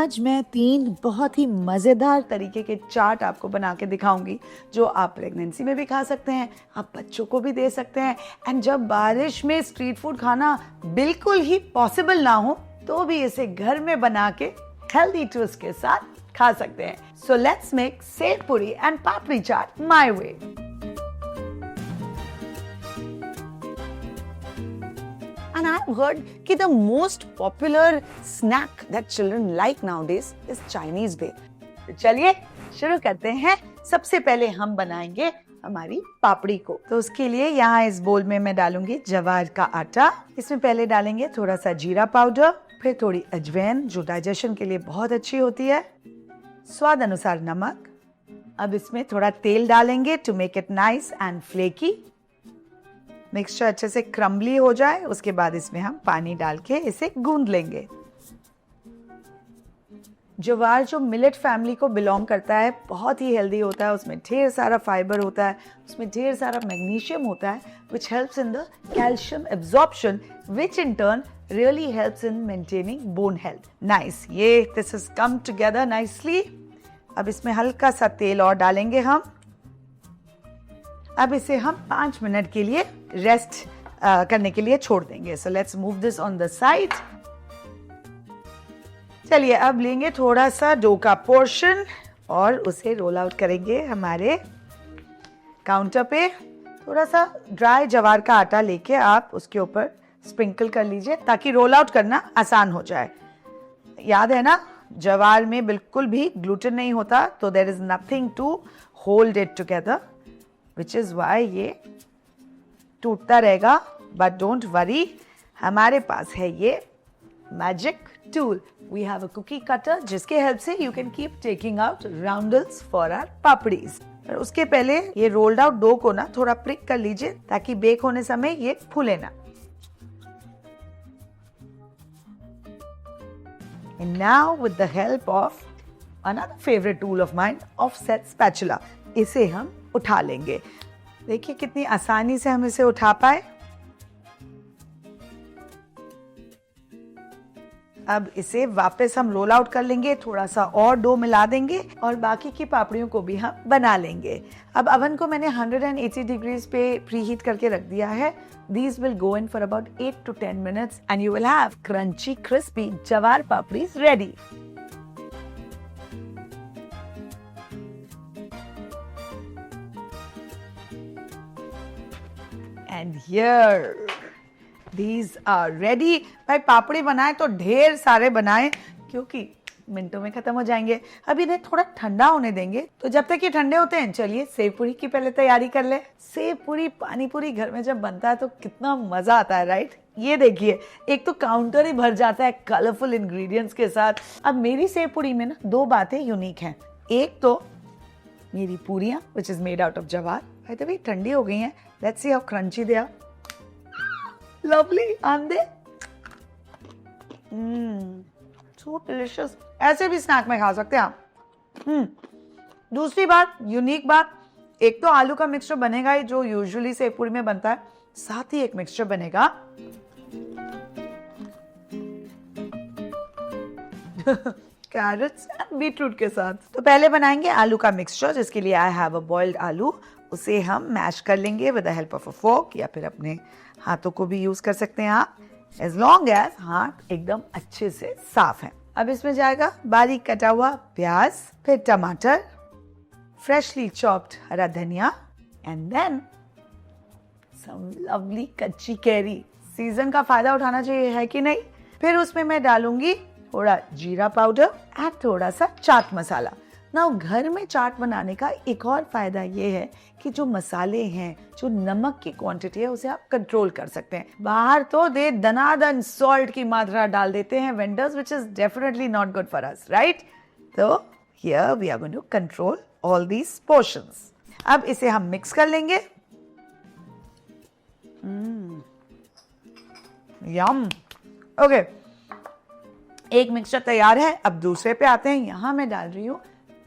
आज मैं 3 बहुत ही मज़ेदार तरीके के चाट आपको बना के दिखाऊंगी जो आप प्रेगनेंसी में भी खा सकते हैं, आप बच्चों को भी दे सकते हैं। एंड जब बारिश में स्ट्रीट फूड खाना बिल्कुल ही पॉसिबल ना हो तो भी इसे घर में बना के हेल्दी ट्विस्ट के साथ खा सकते हैं। सो लेट्स मेक सेव पूरी and papdi chaat my way. And I've heard कि the most popular snack that children like nowadays is Chinese bake. तो चलिए शुरू करते हैं। सबसे पहले हम बनाएंगे हमारी पापड़ी को। तो उसके लिए यहाँ इस बोल में मैं डालूंगी जवार का आटा। इसमें पहले डालेंगे थोड़ा सा जीरा पाउडर, फिर थोड़ी अजवाइन जो डाइजेशन के लिए बहुत अच्छी होती है, स्वाद अनुसार नमक। अब इसमें थोड़ा तेल डालेंगे to make it nice and flaky. Mixture अच्छे से क्रम्बली हो जाए उसके बाद इसमें हम पानी डाल के इसे गूंद लेंगे। ज्वार जो मिलेट फैमिली को बिलोंग करता है, बहुत ही हेल्दी होता है, उसमें ढेर सारा फाइबर होता है, उसमें ढेर सारा मैग्नीशियम होता है which helps in the calcium absorption which in turn really helps in maintaining bone health. Nice, ये this has come together nicely. अब इसमें हल्का सा तेल और डालेंगे हम। अब इसे हम 5 मिनट के लिए रेस्ट करने के लिए छोड़ देंगे। So let's move this on the side. चलिए अब लेंगे थोड़ा सा डो का पोर्शन और उसे रोल आउट करेंगे हमारे काउंटर पे। थोड़ा सा ड्राई ज्वार का आटा लेके आप उसके ऊपर स्प्रिंकल कर लीजिए ताकि रोल आउट करना आसान हो जाए। याद है ना, ज्वार में बिल्कुल भी ग्लूटेन नहीं होता, तो there is nothing to hold it together, which is why ये टूटता रहेगा। बट डोंट वरी, हमारे पास है ये magic tool. We have a cookie cutter जिसके हेल्प से you can keep taking out roundels for our papdis. और उसके पहले ये रोल्ड आउट डो को ना थोड़ा प्रिक कर लीजिए ताकि बेक होने समय ये फूले ना। And now with the help of another favorite tool of mine, offset spatula, इसे हम उठा लेंगे। देखिए कितनी आसानी से हम इसे उठा पाए। अब इसे वापस हम रोल आउट कर लेंगे, थोड़ा सा और डो मिला देंगे और बाकी की पापड़ियों को भी हम बना लेंगे। अब अवन को मैंने 180 डिग्रीज पे प्री हीट करके रख दिया है। These will go in for about 8 to 10 minutes and you will have crunchy, crispy jawar papris ready. And here these are ready. भाई पापड़ी बनाए तो ढेर सारे बनाए क्योंकि मिनटों में खत्म हो जाएंगे। अब इन्हें थोड़ा ठंडा होने देंगे। तो जब तक ये ठंडे होते हैं चलिए सेव पूरी की पहले तैयारी कर ले। सेव पूरी पानी पूरी घर में जब बनता है तो कितना मजा आता है, राइट? ये देखिए, एक तो काउंटर ही भर जाता है कलरफुल इंग्रेडिएंट्स के साथ। अब मेरी सेव पूरी में ना 2 बातें यूनिक हैं। एक तो मेरी पूरियां which is made out of jawar, by the way ठंडी हो गई हैं। Let's see how crunchy they are. Lovely, aren't they? So delicious. ऐसे भी स्नैक में खा सकते हैं आप। दूसरी बात, यूनिक बात, एक तो आलू का मिक्सचर बनेगा ही जो यूजुअली सेव पूरी में बनता है, साथ ही एक मिक्सचर बनेगा कैरेट्स एंड बीटरूट के साथ। तो पहले बनाएंगे आलू का मिक्सचर जिसके लिए आई हैव अ बॉइल्ड आलू। उसे हम मैश कर लेंगे with the help of a fork या फिर अपने हाथों को भी यूज कर सकते हैं आप, एज लॉन्ग एज हाथ एकदम अच्छे से साफ है। अब इसमें जाएगा बारीक कटा हुआ प्याज, फिर टमाटर, फ्रेशली चॉप्ड हरा धनिया एंड देन सम लवली कच्ची कैरी। सीजन का फायदा उठाना चाहिए, है कि नहीं? फिर उसमें मैं डालूंगी थोड़ा जीरा पाउडर एंड थोड़ा सा चाट मसाला। ना घर में चाट बनाने का एक और फायदा ये है कि जो मसाले हैं, जो नमक की क्वांटिटी है, उसे आप कंट्रोल कर सकते हैं। बाहर तो दे दनादन सॉल्ट की मात्रा डाल देते हैं vendors, which is definitely not good for us, right? तो here we are going to control all these portions. अब इसे हम मिक्स कर लेंगे। यम। ओके, एक मिक्सचर तैयार है। अब दूसरे पे आते हैं। यहाँ मैं डाल रही हूँ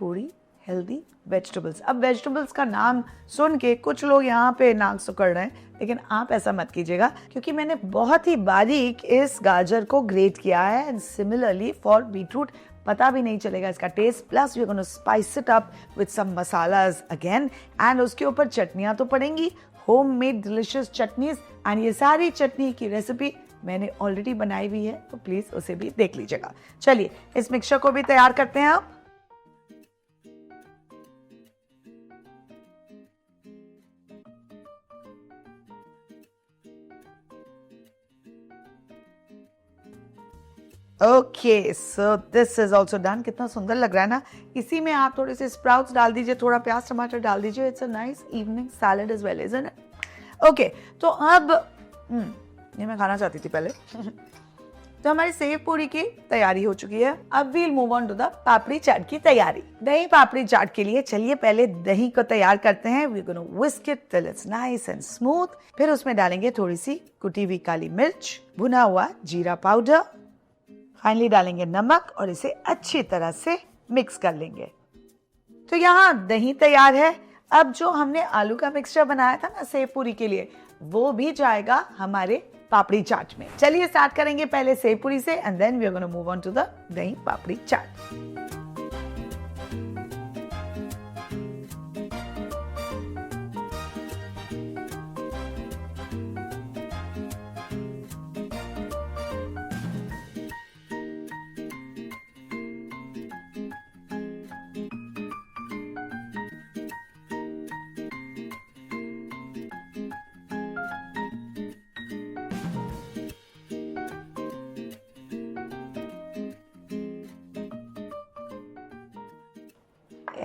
थोड़ी हेल्दी वेजिटेबल्स। अब वेजिटेबल्स का नाम सुन के कुछ लोग यहाँ पे नाक सुकड़ रहे हैं, लेकिन आप ऐसा मत कीजिएगा क्योंकि मैंने बहुत ही बारीक इस गाजर को ग्रेट किया है। एंड सिमिलरली फॉर बीटरूट पता भी नहीं चलेगा इसका taste. Plus we are gonna spice it up with some masalas again, and उसके ऊपर चटनियाँ तो पड़ेंगी, होममेड डिलिशियस चटनीज। एंड ये सारी चटनी की रेसिपी मैंने ऑलरेडी बनाई हुई है, तो प्लीज उसे भी देख लीजिएगा। चलिए इस मिक्सचर को भी तैयार करते हैं आप। Okay, so this is also done. कितना सुंदर लग रहा है ना। इसी में आप थोड़े से स्प्राउट्स डाल दीजिए, थोड़ा प्याज टमाटर डाल दीजिए। It's a nice evening salad as well, isn't it? Okay, तो अब ये मैं खाना चाहती थी पहले। तो हमारी सेव पूरी की तैयारी हो चुकी है। अब we'll move on to the papdi chaat की तैयारी। दही पापड़ी चाट के लिए चलिए पहले दही को तैयार करते हैं। We gonna whisk it till it's nice and smooth. फिर उसमें डालेंगे थोड़ी सी कुटी हुई काली मिर्च, भुना हुआ जीरा पाउडर, फाइनली डालेंगे नमक और इसे अच्छी तरह से मिक्स कर लेंगे। तो यहाँ दही तैयार है। अब जो हमने आलू का मिक्सचर बनाया था ना सेव पूरी के लिए, वो भी जाएगा हमारे पापड़ी चाट में। चलिए स्टार्ट करेंगे पहले सेव पूरी से, and then we are gonna move on to the dahi papdi chaat.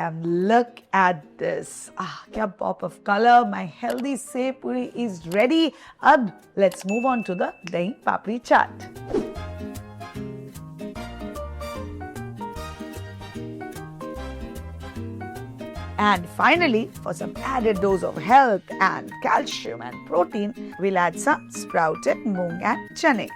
And look at this. क्या pop of color. My healthy sev puri is ready. अब let's move on to the dahi papri chaat. And finally, for some added dose of health and calcium and protein, we'll add some sprouted moong and chane.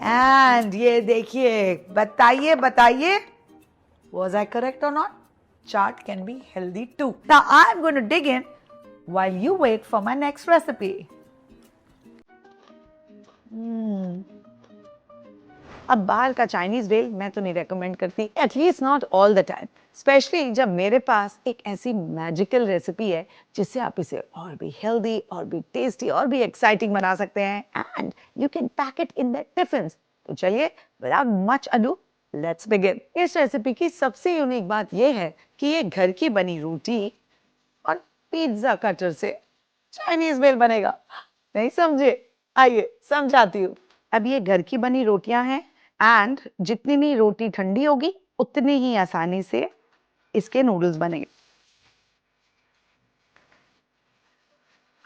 And ये देखिए, बताइए बताइए, was I correct or not? Chaat can be healthy too. Now I'm going to dig in while you wait for my next recipe. अब बाहर का Chinese भेल मैं तो नहीं रेकमेंड करती, at least not all the time, specially जब मेरे पास एक ऐसी मैजिकल रेसिपी है जिससे आप इसे और भी हेल्दी और भी टेस्टी और भी एक्साइटिंग बना सकते हैं, and you can pack it in that tiffins. तो चलिए without much ado let's begin. इस रेसिपी की सबसे यूनिक बात यह है कि ये घर की बनी रोटी और पिज्जा कटर से चाइनीज भेल बनेगा। नहीं समझे? आइए समझाती हूँ। अब ये घर की बनी रोटियां हैं, एंड जितनी भी रोटी ठंडी होगी उतनी ही आसानी से इसके नूडल्स बनेंगे।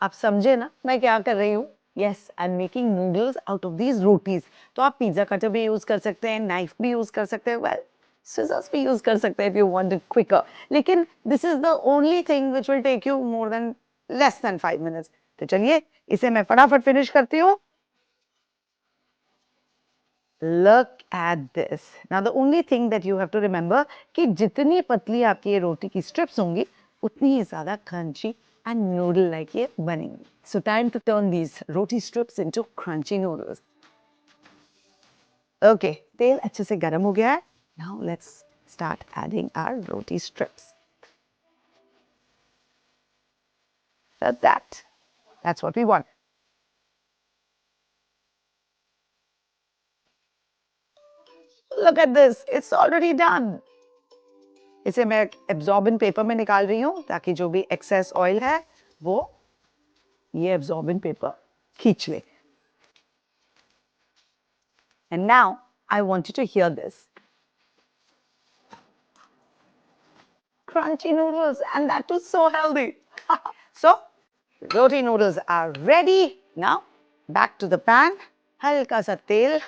आप समझे ना मैं क्या कर रही हूँ? Yes, I am making noodles out of these rotis. तो आप पिज्जा कटर भी यूज कर सकते हैं, नाइफ भी यूज कर सकते हैं, वेल सिजर्स भी यूज कर सकते हैं if you want it quicker. लेकिन this is the only thing which will take you more than less than 5 minutes. तो चलिए इसे मैं फटाफट फिनिश करती हूँ। Look at this. Now the only thing that you have to remember कि जितनी पतली आपकी ये रोटी की strips होंगी उतनी ही ज़्यादा crunchy and noodle like ये बनेंगी. So time to turn these roti strips into crunchy noodles. Okay, तेल अच्छे से गर्म हो गया है. Now let's start adding our roti strips. So that's what we want. Look at this, it's already done. इसे मैं एब्जॉर्बेंट पेपर में निकाल रही हूँ ताकि जो भी एक्सेस ऑयल है वो ये एब्जॉर्बेंट पेपर खींच ले। And now I want you to hear this crunchy noodles, and that was so healthy. So roti noodles are ready. Now back to the pan. हल्का सा तेल,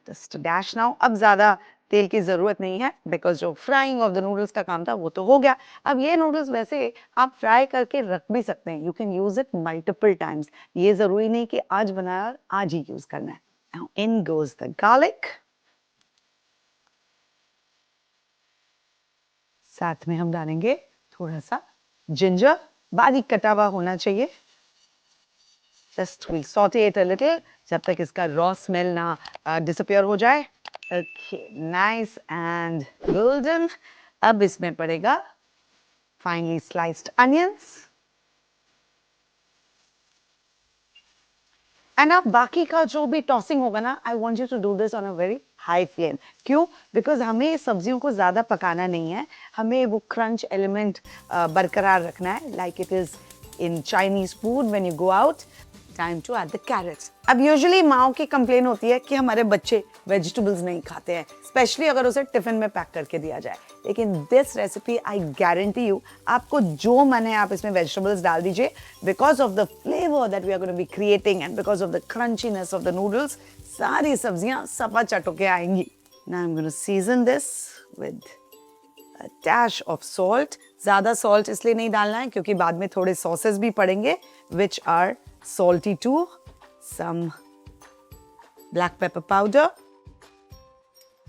just a dash now. अब ज़्यादा तेल की जरूरत नहीं है बिकॉज जो फ्राइंग ऑफ द नूडल्स का काम था वो तो हो गया। अब ये नूडल्स वैसे आप फ्राई करके रख भी सकते हैं, you can use it multiple times. ये जरूरी नहीं कि आज बनाया और आज ही यूज करना है। Now in goes the garlic, साथ में हम डालेंगे थोड़ा सा जिंजर, बारीक कटा हुआ होना चाहिए। Just we'll saute it a little जब तक इसका रॉ स्मेल ना डिसअपियर हो जाए। Okay, nice and golden. अब इसमें पड़ेगा finely sliced onions. एंड अब बाकी का जो भी टॉसिंग होगा ना, I want you to do this on a very high flame. क्यों? बिकॉज हमें सब्जियों को ज़्यादा पकाना नहीं है, हमें वो क्रंच एलिमेंट बरकरार रखना है, like it is in Chinese food when you go out. Time to add the carrots. अब यूजुअली माओ की कंप्लेन होती है कि हमारे बच्चे वेजिटेबल्स नहीं खाते हैं, स्पेशली अगर उसे टिफिन में पैक करके दिया जाए। लेकिन this recipe I guarantee you, आपको जो मन है आप इसमें वेजिटेबल्स डाल दीजिए, because of the flavour that we are going to be creating and because of the crunchiness of the noodles, सारी सब्जियां सपा चटो के आएंगी। Now I am going to season this with a dash of salt. ज़्यादा salt इसलिए नहीं डालना है क्योंकि बाद में थोड़े sauces भी पड़ेंगे which are salty too. Some black pepper powder,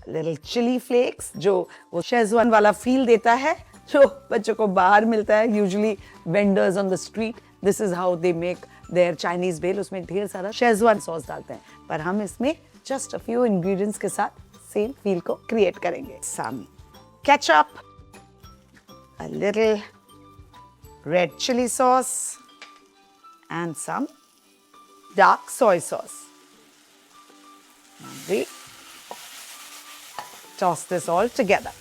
little chili flakes जो वो शेजवान वाला feel देता है जो बच्चों को बाहर मिलता है usually vendors on the street. This is how they make their Chinese bhel. उसमें ढेर सारा शेजवान सॉस डालते हैं, पर हम इसमें just a few ingredients के साथ same feel को create करेंगे. Some ketchup, a little red chili sauce, and some dark soy sauce. And we toss this all together.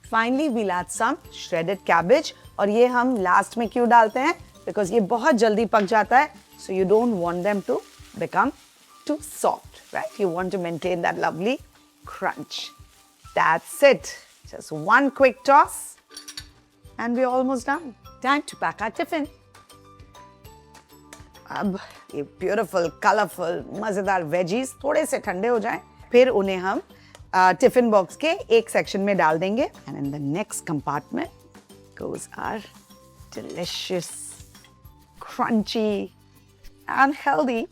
Finally, we'll add some shredded cabbage. और ये हम last में क्यों डालते हैं? Because ये बहुत जल्दी पक जाता है, so you don't want them to become too soft, right? You want to maintain that lovely crunch. That's it. Just one quick toss and we're almost done. Time to pack our tiffin. अब ये beautiful, colorful, मजेदार veggies थोड़े से ठंडे हो जाएं, फिर उन्हें हम टिफिन बॉक्स के एक सेक्शन में डाल देंगे। And in the next compartment goes our delicious, crunchy and healthy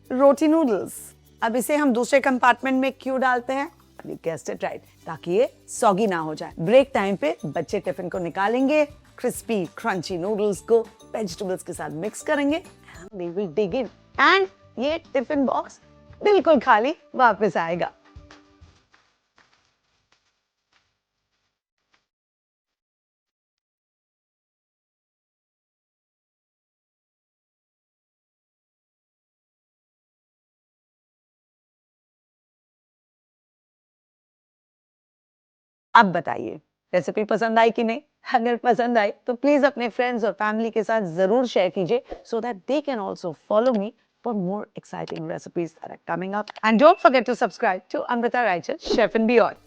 roti noodles. अब इसे हम दूसरे कंपार्टमेंट में क्यों डालते हैं? You guessed it right, ताकि ये सॉगी ना हो जाए। ब्रेक टाइम पे बच्चे टिफिन को निकालेंगे, क्रिस्पी क्रंची नूडल्स को वेजिटेबल्स के साथ मिक्स करेंगे and they will dig in and ये टिफिन बॉक्स बिल्कुल खाली वापस आएगा। अब बताइए रेसिपी पसंद आई कि नहीं? अगर पसंद आई तो प्लीज अपने फ्रेंड्स और फैमिली के साथ जरूर शेयर कीजिए so that they can also follow me for more exciting recipes that are coming up. And don't forget to subscribe to Amrita Raichal Chef and Beyond.